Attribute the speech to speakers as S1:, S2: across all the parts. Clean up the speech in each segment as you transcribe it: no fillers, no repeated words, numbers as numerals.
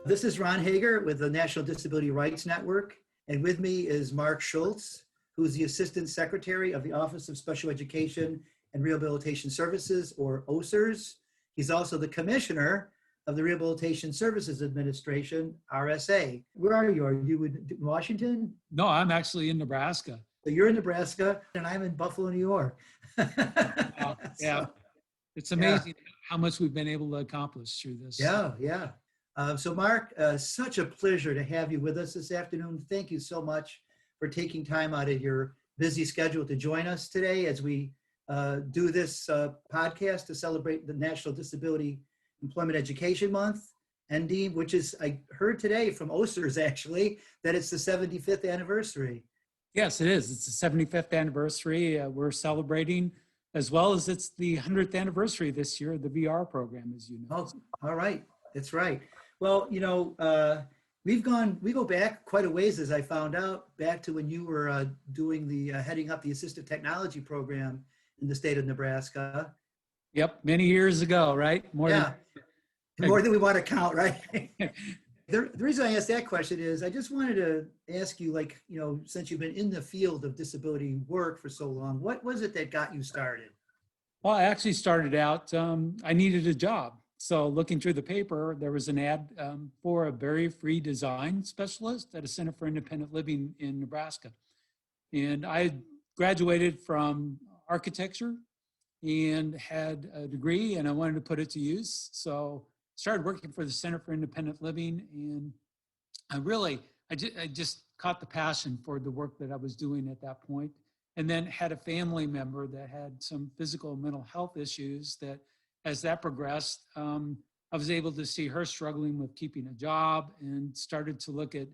S1: This is Ron Hager with the National Disability Rights Network, and with me is Mark Schultz, who is the Assistant Secretary of the Office of Special Education and Rehabilitation Services, or OSERS. He's also the Commissioner of the Rehabilitation Services Administration, RSA. Where are you? Are you in Washington?
S2: No, I'm actually in Nebraska.
S1: So you're in Nebraska, and I'm in Buffalo, New York.
S2: Yeah, it's amazing how much we've been able to accomplish through this.
S1: Yeah. So Mark, such a pleasure to have you with us this afternoon. Thank you so much for taking time out of your busy schedule to join us today as we do this podcast to celebrate the National Disability Employment Education Month, ND, which is, I heard today from OSERS actually, that it's the 75th anniversary.
S2: Yes, it is. It's the 75th anniversary. We're celebrating, as well as it's the 100th anniversary this year of the VR program, as you know.
S1: Oh, all right. That's right. Well, we go back quite a ways, as I found out, back to when you were doing the heading up the assistive technology program in the state of Nebraska.
S2: Yep, many years ago, right?
S1: More than we want to count, right? The reason I asked that question is I just wanted to ask you, since you've been in the field of disability work for so long, what was it that got you started?
S2: Well, I actually started out, I needed a job. So looking through the paper, there was an ad for a barrier-free design specialist at a Center for Independent Living in Nebraska. And I graduated from architecture and had a degree, and I wanted to put it to use. So started working for the Center for Independent Living, and I just caught the passion for the work that I was doing at that point. And then had a family member that had some physical and mental health issues that, as that progressed, I was able to see her struggling with keeping a job and started to look at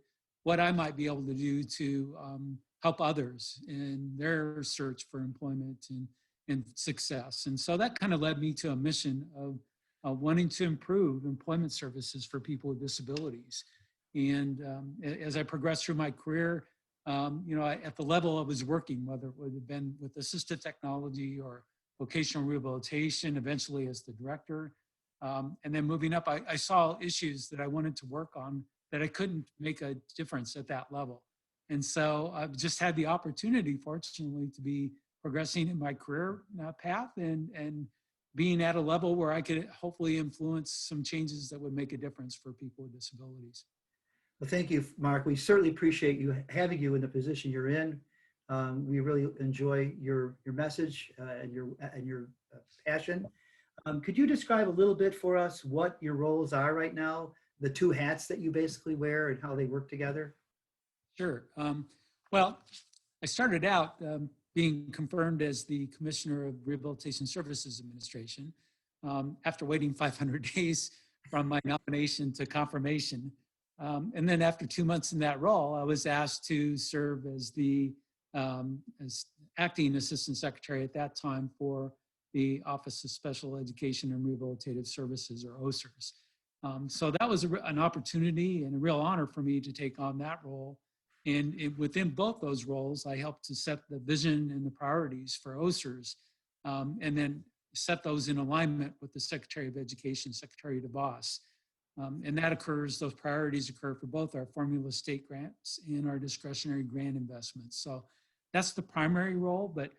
S2: what I might be able to do to help others in their search for employment and success. And so that kind of led me to a mission of wanting to improve employment services for people with disabilities. And as I progressed through my career, at the level I was working, whether it would have been with assistive technology or vocational rehabilitation, eventually as the director. And then moving up, I saw issues that I wanted to work on that I couldn't make a difference at that level. And so I've just had the opportunity, fortunately, to be progressing in my career path and being at a level where I could hopefully influence some changes that would make a difference for people with disabilities.
S1: Well, thank you, Mark. We certainly appreciate having you in the position you're in. We really enjoy your message and your passion. Could you describe a little bit for us what your roles are right now, the two hats that you basically wear and how they work together?
S2: Sure. Well, I started out being confirmed as the Commissioner of Rehabilitation Services Administration after waiting 500 days from my nomination to confirmation. And then after 2 months in that role, I was asked to serve as the as acting Assistant Secretary at that time for the Office of Special Education and Rehabilitative Services, or OSERS. So that was an opportunity and a real honor for me to take on that role. And within both those roles, I helped to set the vision and the priorities for OSERS, and then set those in alignment with the Secretary of Education, Secretary DeVos. And those priorities occur for both our formula state grants and our discretionary grant investments. So that's the primary role, but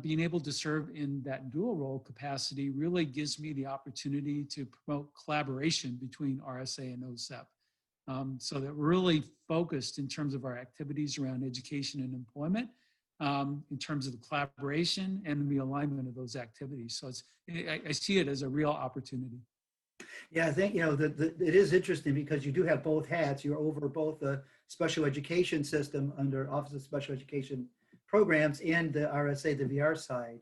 S2: being able to serve in that dual role capacity really gives me the opportunity to promote collaboration between RSA and OSEP. So that we're really focused in terms of our activities around education and employment, in terms of the collaboration and the alignment of those activities. So I see it as a real opportunity.
S1: Yeah, I think, it is interesting because you do have both hats. You're over both the special education system under Office of Special Education Programs and the RSA, the VR side.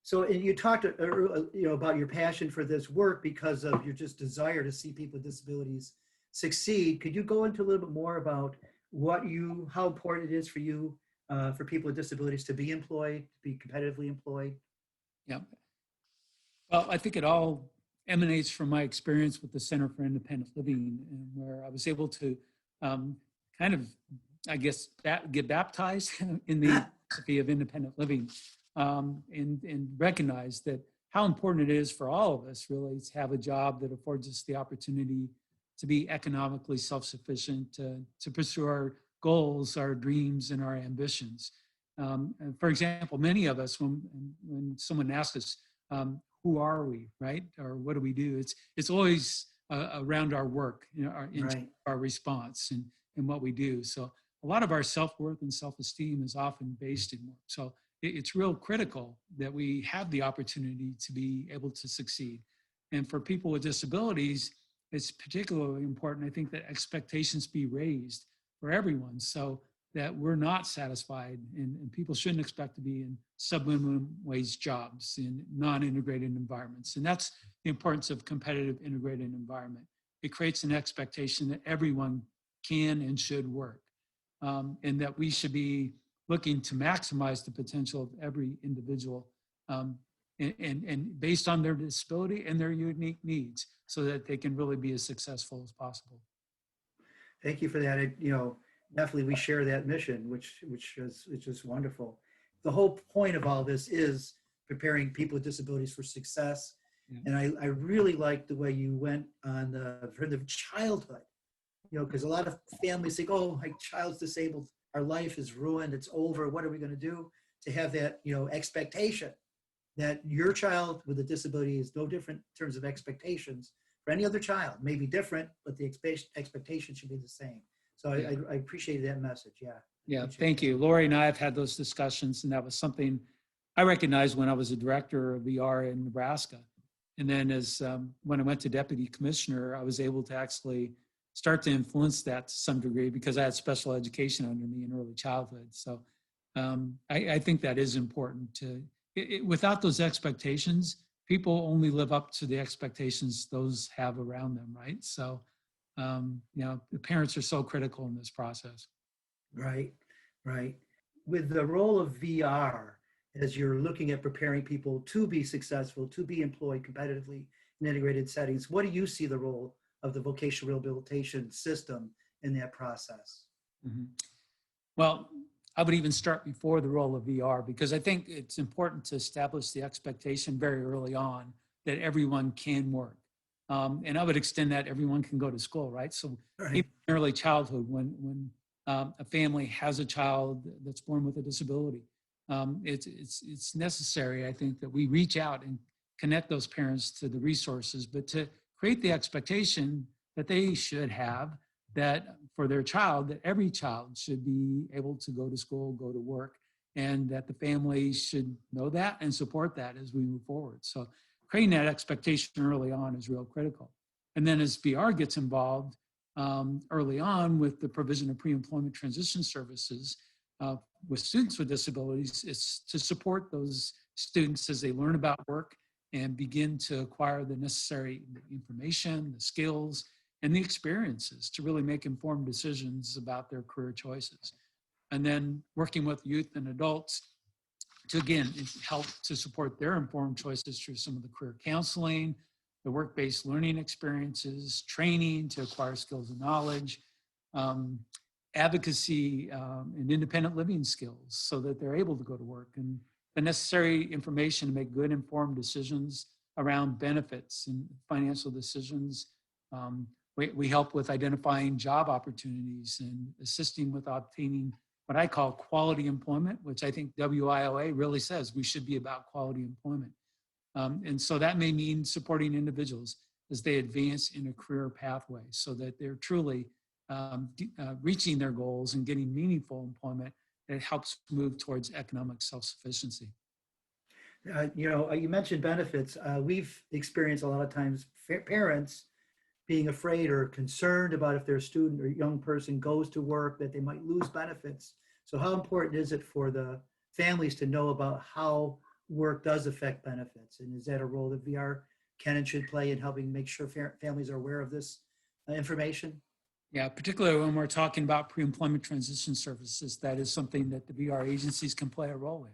S1: So and you talked about your passion for this work because of your just desire to see people with disabilities succeed. Could you go into a little bit more about how important it is for you, for people with disabilities to be employed, to be competitively employed?
S2: Yeah. Well, I think it all emanates from my experience with the Center for Independent Living, and where I was able to get baptized in the philosophy of independent living, and recognize that how important it is for all of us really to have a job that affords us the opportunity to be economically self-sufficient, to pursue our goals, our dreams, and our ambitions. And for example, many of us, when someone asks us, who are we, right? Or what do we do? It's always around our work,
S1: Right.
S2: our response and what we do. So a lot of our self-worth and self-esteem is often based in work. So it's real critical that we have the opportunity to be able to succeed. And for people with disabilities, it's particularly important, I think, that expectations be raised for everyone so that we're not satisfied and people shouldn't expect to be in sub-minimum wage jobs in non-integrated environments. And that's the importance of competitive integrated environment. It creates an expectation that everyone can and should work, and that we should be looking to maximize the potential of every individual, and based on their disability and their unique needs so that they can really be as successful as possible.
S1: Thank you for that. Definitely we share that mission, which is wonderful. The whole point of all this is preparing people with disabilities for success.
S2: Yeah.
S1: And I really like the way you went on for the childhood, because a lot of families think, oh, my child's disabled, our life is ruined, it's over, what are we going to do? To have that, expectation that your child with a disability is no different in terms of expectations for any other child. May be different, but the expectation should be the same. So I appreciate that message. Yeah.
S2: Yeah, thank you. Lori and I have had those discussions, and that was something I recognized when I was a director of VR in Nebraska. And then when I went to deputy commissioner, I was able to actually start to influence that to some degree because I had special education under me in early childhood. So I think that is important without those expectations, people only live up to the expectations those have around them, right? So, the parents are so critical in this process.
S1: Right, right. With the role of VR, as you're looking at preparing people to be successful, to be employed competitively in integrated settings, what do you see the role of the vocational rehabilitation system in that process?
S2: Mm-hmm. Well, I would even start before the role of VR because I think it's important to establish the expectation very early on that everyone can work. And I would extend that everyone can go to school, right? So
S1: Right.
S2: even in early childhood, when a family has a child that's born with a disability, it's necessary, I think, that we reach out and connect those parents to the resources, but to create the expectation that they should have that for their child, that every child should be able to go to school, go to work, and that the family should know that and support that as we move forward. So creating that expectation early on is real critical. And then as VR gets involved early on with the provision of pre-employment transition services with students with disabilities, it's to support those students as they learn about work and begin to acquire the necessary information, the skills, and the experiences to really make informed decisions about their career choices. And then working with youth and adults to, again, help to support their informed choices through some of the career counseling, the work-based learning experiences, training to acquire skills and knowledge, advocacy and independent living skills so that they're able to go to work, and the necessary information to make good informed decisions around benefits and financial decisions. We help with identifying job opportunities and assisting with obtaining what I call quality employment, which I think WIOA really says we should be about quality employment. And so that may mean supporting individuals as they advance in a career pathway so that they're truly reaching their goals and getting meaningful employment that helps move towards economic self-sufficiency.
S1: You mentioned benefits. We've experienced a lot of times parents being afraid or concerned about if their student or young person goes to work that they might lose benefits. So how important is it for the families to know about how work does affect benefits? And is that a role that VR can and should play in helping make sure families are aware of this information? Yeah,
S2: particularly when we're talking about pre-employment transition services, that is something that the VR agencies can play a role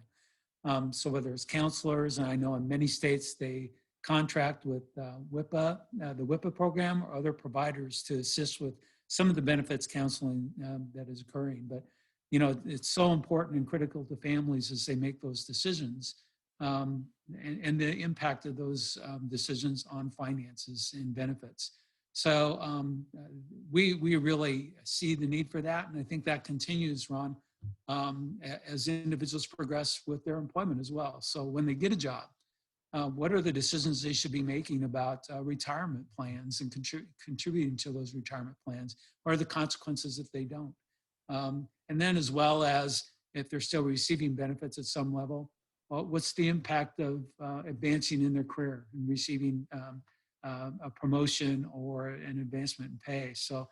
S2: in. So whether it's counselors, and I know in many states they contract with WIPA, the WIPA program, or other providers to assist with some of the benefits counseling that is occurring. But, it's so important and critical to families as they make those decisions and the impact of those decisions on finances and benefits. So we really see the need for that. And I think that continues, Ron, as individuals progress with their employment as well. So when they get a job, what are the decisions they should be making about retirement plans and contributing to those retirement plans? What are the consequences if they don't? And then as well as if they're still receiving benefits at some level, what's the impact of advancing in their career and receiving a promotion or an advancement in pay? So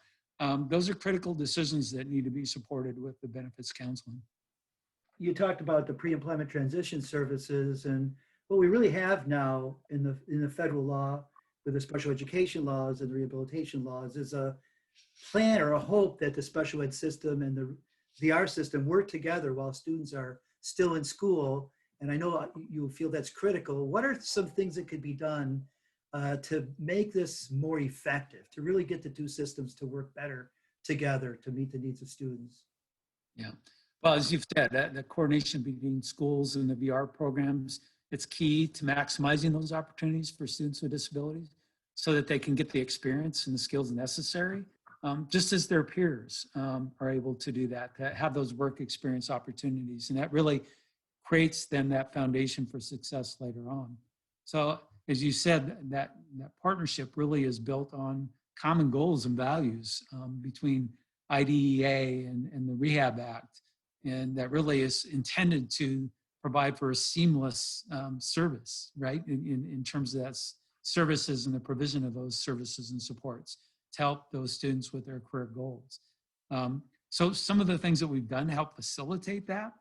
S2: those are critical decisions that need to be supported with the benefits counseling.
S1: You talked about the pre-employment transition services, and what we really have now in the federal law with the special education laws and the rehabilitation laws is a plan or a hope that the special ed system and the VR system work together while students are still in school. And I know you feel that's critical. What are some things that could be done to make this more effective, to really get the two systems to work better together to meet the needs of students?
S2: Yeah. Well, as you've said, that coordination between schools and the VR programs, it's key to maximizing those opportunities for students with disabilities so that they can get the experience and the skills necessary, just as their peers are able to do that, to have those work experience opportunities. And that really creates then that foundation for success later on. So as you said, that partnership really is built on common goals and values between IDEA and the Rehab Act. And that really is intended to provide for a seamless service, right? In terms of that services and the provision of those services and supports to help those students with their career goals. So some of the things that we've done to help facilitate that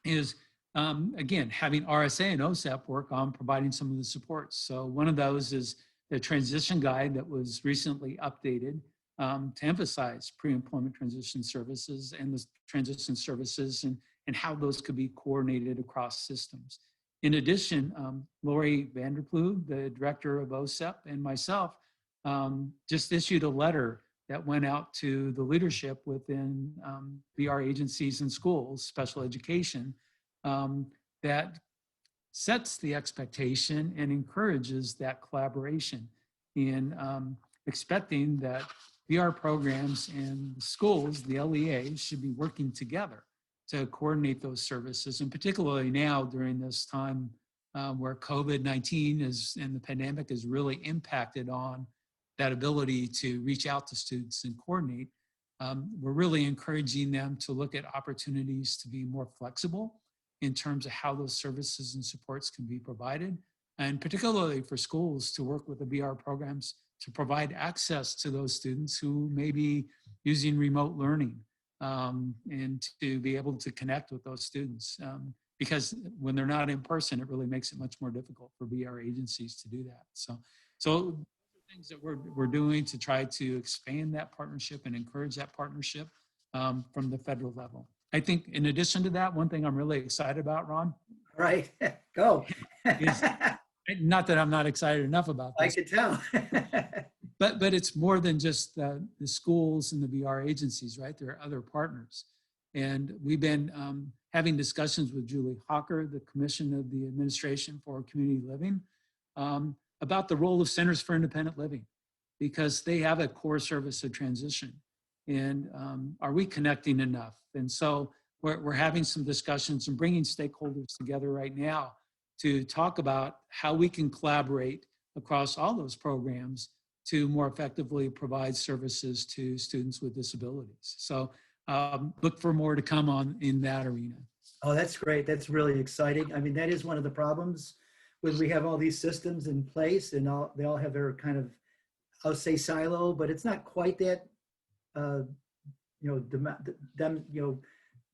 S2: is, again, having RSA and OSEP work on providing some of the supports. So one of those is the transition guide that was recently updated to emphasize pre-employment transition services and the transition services and how those could be coordinated across systems. In addition, Lori Vanderploeg, the director of OSEP, and myself just issued a letter that went out to the leadership within VR agencies and schools, special education, that sets the expectation and encourages that collaboration in expecting that VR programs and the schools, the LEAs, should be working together to coordinate those services, and particularly now during this time where COVID-19 and the pandemic has really impacted on that ability to reach out to students and coordinate. We're really encouraging them to look at opportunities to be more flexible in terms of how those services and supports can be provided, and particularly for schools to work with the VR programs to provide access to those students who may be using remote learning and to be able to connect with those students. Because when they're not in person, it really makes it much more difficult for VR agencies to do that. So things that we're doing to try to expand that partnership and encourage that partnership from the federal level. I think in addition to that, one thing I'm really excited about, Ron.
S1: Right, go.
S2: Is, not that I'm not excited enough about this.
S1: I could tell.
S2: But it's more than just the schools and the VR agencies, right? There are other partners. And we've been having discussions with Julie Hawker, the Commission of the Administration for Community Living, about the role of Centers for Independent Living, because they have a core service of transition. And are we connecting enough? And so we're having some discussions and bringing stakeholders together right now to talk about how we can collaborate across all those programs to more effectively provide services to students with disabilities. So look for more to come on in that arena.
S1: Oh, that's great. That's really exciting. I mean, that is one of the problems when we have all these systems in place and they all have their kind of, I'll say silo, but it's not quite that,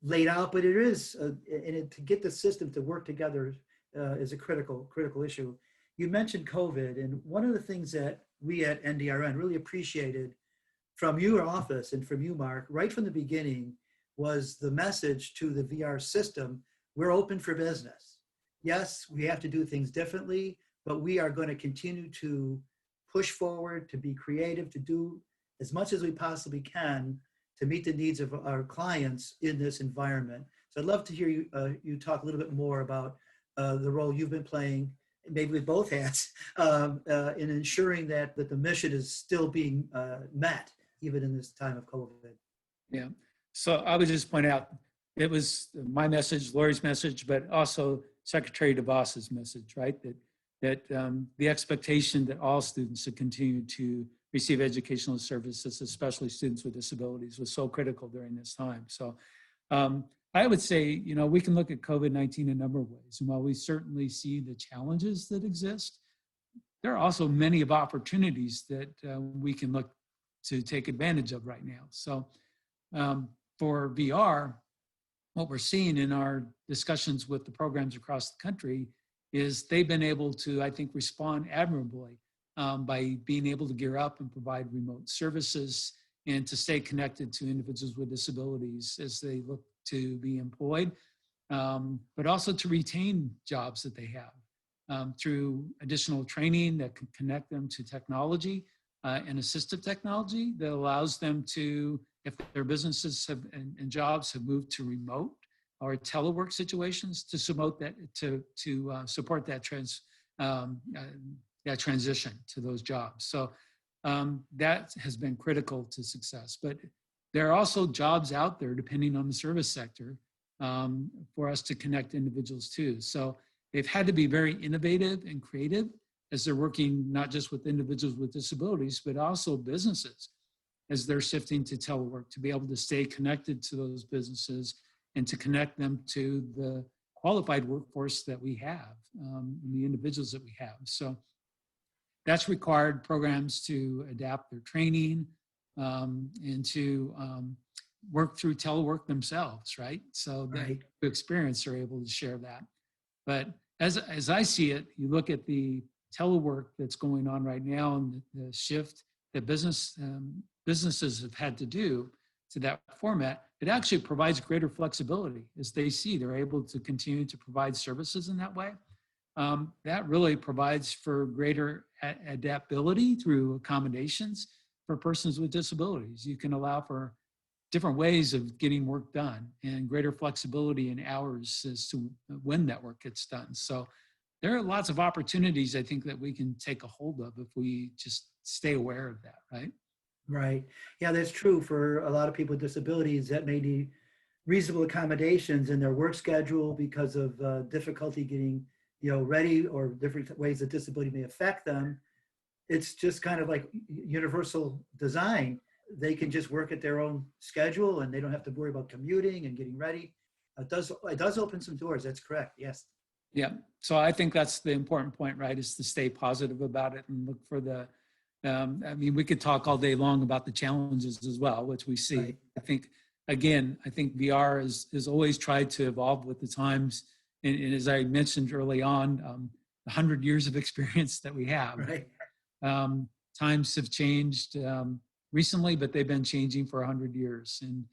S1: laid out, but it is, to get the system to work together is a critical issue. You mentioned COVID, and one of the things that we at NDRN really appreciated from your office and from you, Mark, right from the beginning was the message to the VR system: we're open for business. Yes, we have to do things differently, but we are going to continue to push forward, to be creative, to do as much as we possibly can to meet the needs of our clients in this environment. So I'd love to hear you talk a little bit more about the role you've been playing maybe with both hats, in ensuring that the mission is still being met, even in this time of COVID.
S2: Yeah. So I would just point out, it was my message, Lori's message, but also Secretary DeVos's message, right? That the expectation that all students should continue to receive educational services, especially students with disabilities, was so critical during this time. So I would say, we can look at COVID-19 in a number of ways. And while we certainly see the challenges that exist, there are also many of opportunities that we can look to take advantage of right now. So for VR, what we're seeing in our discussions with the programs across the country is they've been able to, I think, respond admirably by being able to gear up and provide remote services and to stay connected to individuals with disabilities as they look to be employed, but also to retain jobs that they have through additional training that can connect them to technology and assistive technology that allows them to, if their businesses and jobs have moved to remote or telework situations, to support that transition to those jobs. So that has been critical to success. But there are also jobs out there, depending on the service sector, for us to connect individuals to. So they've had to be very innovative and creative as they're working not just with individuals with disabilities, but also businesses as they're shifting to telework, to be able to stay connected to those businesses and to connect them to the qualified workforce that we have, and the individuals that we have. So that's required programs to adapt their training and to work through telework themselves, right? So that the experience are able to share that. But as I see it, you look at the telework that's going on right now and the shift that businesses have had to do to that format, it actually provides greater flexibility as they see they're able to continue to provide services in that way. That really provides for greater adaptability through accommodations for persons with disabilities. You can allow for different ways of getting work done and greater flexibility in hours as to when that work gets done. So there are lots of opportunities, I think, that we can take a hold of if we just stay aware of that, right?
S1: Right. Yeah, that's true for a lot of people with disabilities that may need reasonable accommodations in their work schedule because of difficulty getting, ready, or different ways that disability may affect them. It's just kind of like universal design. They can just work at their own schedule and they don't have to worry about commuting and getting ready. It does open some doors. That's correct. Yes.
S2: Yeah. So I think that's the important point, right? Is to stay positive about it and look for we could talk all day long about the challenges as well, which we see. Right. I think VR is always tried to evolve with the times. And as I mentioned early on, 100 years of experience that we have. Right. Times have changed recently, but they've been changing for 100 years. And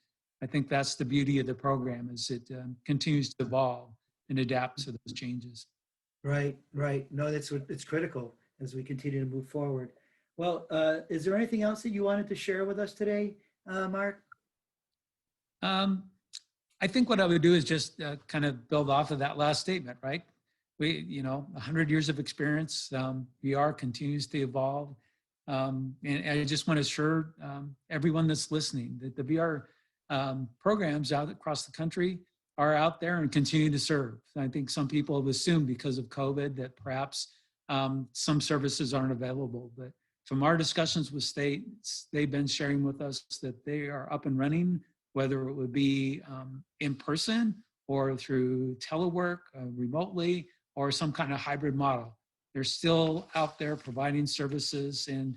S2: I think that's the beauty of the program, is it continues to evolve and adapt to those changes.
S1: Right. No, it's critical as we continue to move forward. Well, is there anything else that you wanted to share with us today, Mark?
S2: I think what I would do is just kind of build off of that last statement, right? 100 years of experience, VR continues to evolve. And I just want to assure everyone that's listening that the VR programs out across the country are out there and continue to serve. I think some people have assumed because of COVID that perhaps some services aren't available, but from our discussions with states, they've been sharing with us that they are up and running, whether it would be in person or through telework, remotely, or some kind of hybrid model. They're still out there providing services, and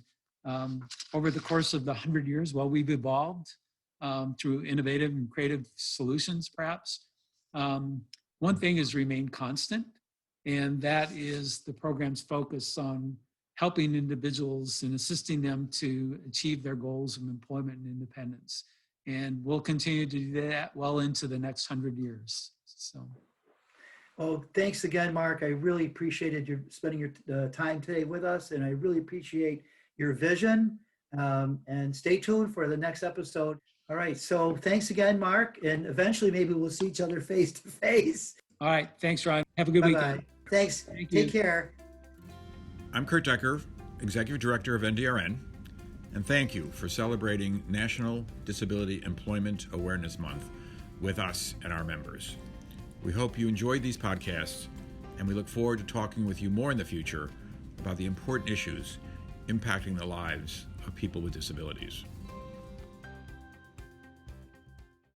S2: over the course of the 100 years, while we've evolved through innovative and creative solutions, perhaps, one thing has remained constant, and that is the program's focus on helping individuals and assisting them to achieve their goals of employment and independence. And we'll continue to do that well into the next 100 years. So.
S1: Well, thanks again, Mark. I really appreciated you spending your time today with us, and I really appreciate your vision. And stay tuned for the next episode. All right, so thanks again, Mark, and eventually maybe we'll see each other face to face.
S2: All right, thanks, Ryan. Have a good weekend.
S1: Thanks.
S2: Thank you.
S1: Take care.
S3: I'm Kurt Decker, Executive Director of NDRN, and thank you for celebrating National Disability Employment Awareness Month with us and our members. We hope you enjoyed these podcasts, and we look forward to talking with you more in the future about the important issues impacting the lives of people with disabilities.